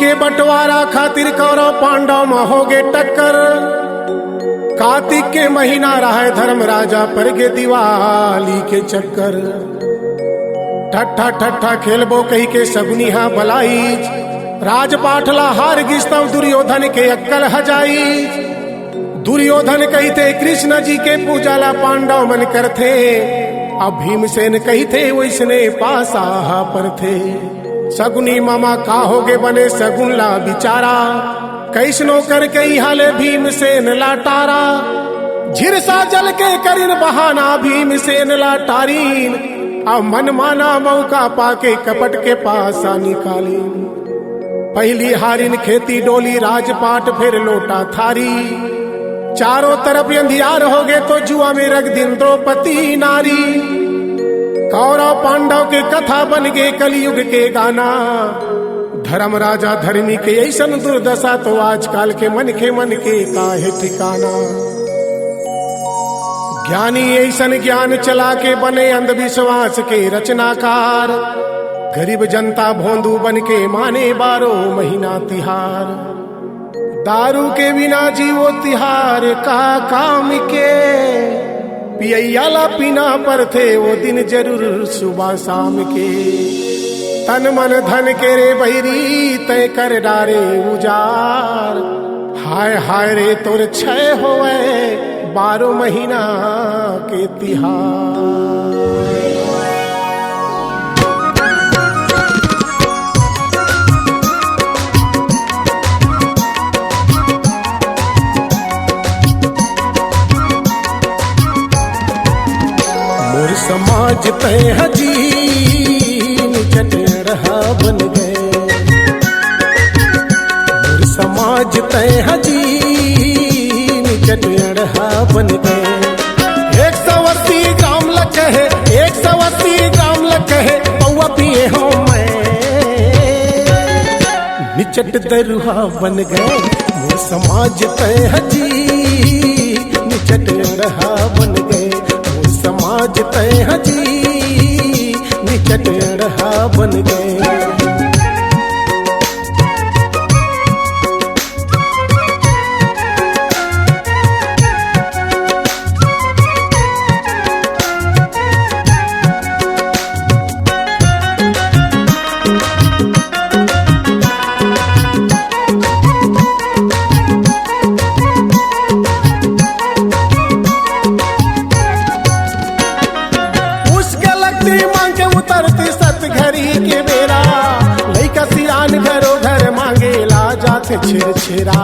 के बंटवारा खातिर कौरव पांडव में हो गे टक्कर। कार्तिक के महीना रहा धर्म राजा पर गे दिवाली के चक्कर। ठट्ठा ठट्ठा खेलबो कही के सगुनिहा बलाई, राजपाठला हार गिस्तव दुर्योधन के अक्कल हजाई। दुर्योधन कहते कृष्ण जी के पूजाला पांडव मन करथे, अब भीमसेन कहते वैसने पासा पर थे। सगुनी मामा का होगे बने सगुनला बिचारा, कैसनो कर कई हाले भीमसेन लाटारा। झिरसा जल के करिन बहाना भीमसेन लाटारीन, अब मन माना मौका पाके कपट के पासा निकाली। पहली हारिन खेती डोली राजपाट फिर लोटा थारी, चारों तरफ अंधियार हो गए तो जुआ में रख दिन द्रौपदी नारी। कौरव पांडव के कथा बन गए कलयुग के गाना, धर्म राजा धर्मी के ऐसन दुर्दशा तो आजकल के मन के काहे ठिकाना। ज्ञानी ऐसन ज्ञान चला के बने अंधविश्वास के रचनाकार, गरीब जनता भोंदू बन के माने 12 महीना तिहार। दारू के बिना जीवो तिहार का काम के, पियला पीना पर थे वो दिन जरूर सुबह शाम के। तन मन धन के रे बहिरी तय कर डारे उजार, हाय हाय रे तोर क्षय होए 12 महीना के तिहार। मोर समाज तय हजीन चटरहा बन गए, मोर समाज तय हजीन चटरहा बन गए। 180 ग्राम लग है, 180 ग्राम लग है, पौआ पिए हो मैं निचट दरुहा बन गए। मोर समाज तय हजीन चटरहा बन गए, समाज तय हजी निचट रहा बन गए। छिरछिरा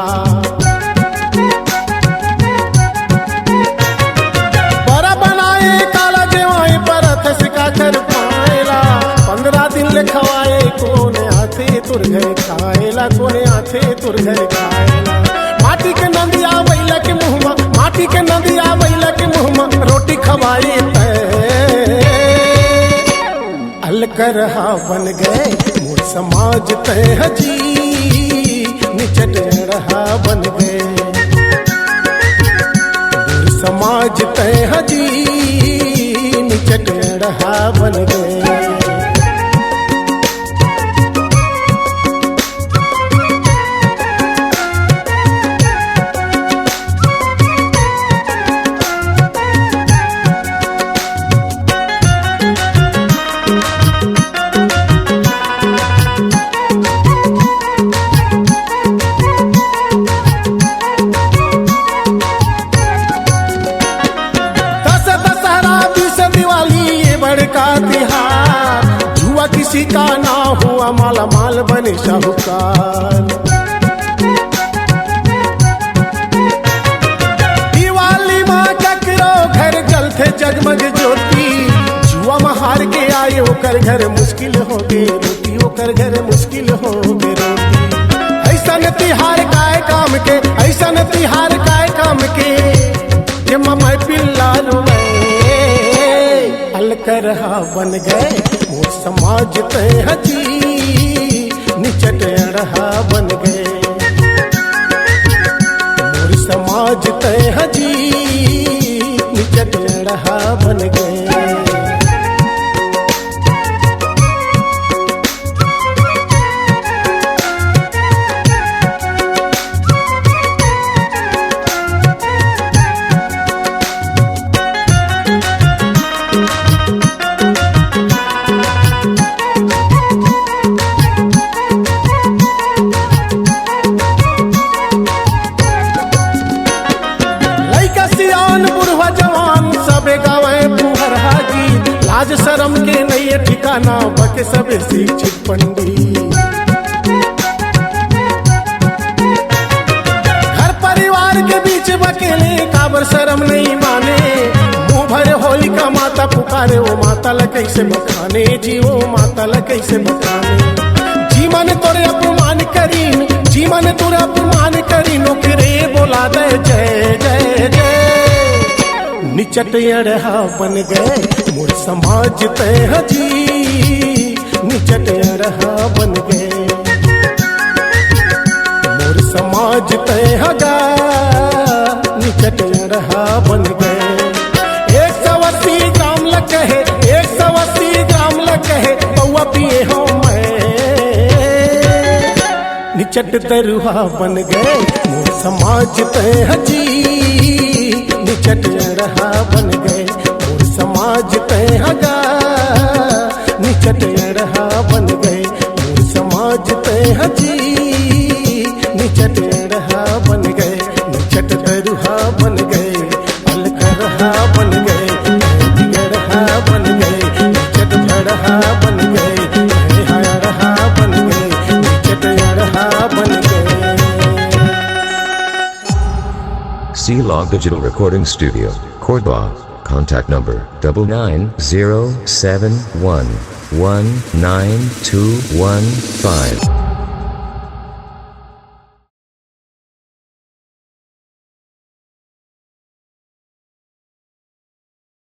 बड़ा बनाए काला जेवाए परत सिका कर पाएला। 15 दिन ले खवाए कोने आते तुर घर खाएला, कोने आते तुर घर खाएला। माटी के नदिया बैला के मुँह में, माटी के नदिया बैला के मुँह में रोटी खवाए अलकरहा बन गए। मोर समाज तय हजी निचट रहा बन गए, मोर समाज तय हजी निचट रहा बन गए। किसी का ना हुआ माला माल बने शाहूकार। दिवाली माँ ककरो घर जलते जगमग ज्योति, जुआ महार के आए ओकर घर मुश्किल हो गे रोटी, ओकर घर मुश्किल हो गे रोटी। ऐसा न तिहार काय काम के, ऐसा न तिहार काय काम के, जे ममा पिल्ला रोए अलकरहा बन गए। मोर समाज तय हजी निचट रहा बन गए, मोर समाज तय हजी निचट रहा बन गए। लाज शरम के नहीं ठिकाना बके सब शिक्षित पंडित। घर परिवार के बीच बकेले काबर शरम नहीं माने, मुंह भरे होली का माता पुकारे, वो माता ल कैसे मकाने जी, वो माता ल कैसे मकाने। जी मन तोरे अपमान करीन, जी मन तोरे अपमान करीन, ओकरे बोला दे जय जय जय। निचट अड़हा बन गए मोर समाज तय जी, निचट अड़हा बन गए मोर समाज तय गा, निचट अड़हा बन गए। 180 ग्राम लग कहे, 180 ग्राम लग कहे, बउआ पिए हो मैं, निचट दरुहा बन गए मोर समाज तय जी, निचट अड़हा बन गए मोर समाज तय गा, निचट अड़हा बन गए मोर समाज तय जी, निचट अड़हा बन गए, निचट दरुहा बन गए, अलकरहा बन गए, बिगड़हा बन गए, निचट अड़हा बन गए, हरहा बन गए, निचट अड़हा बन गए। C-Log Digital Recording Studio, Cordoba. Contact number 99071192115.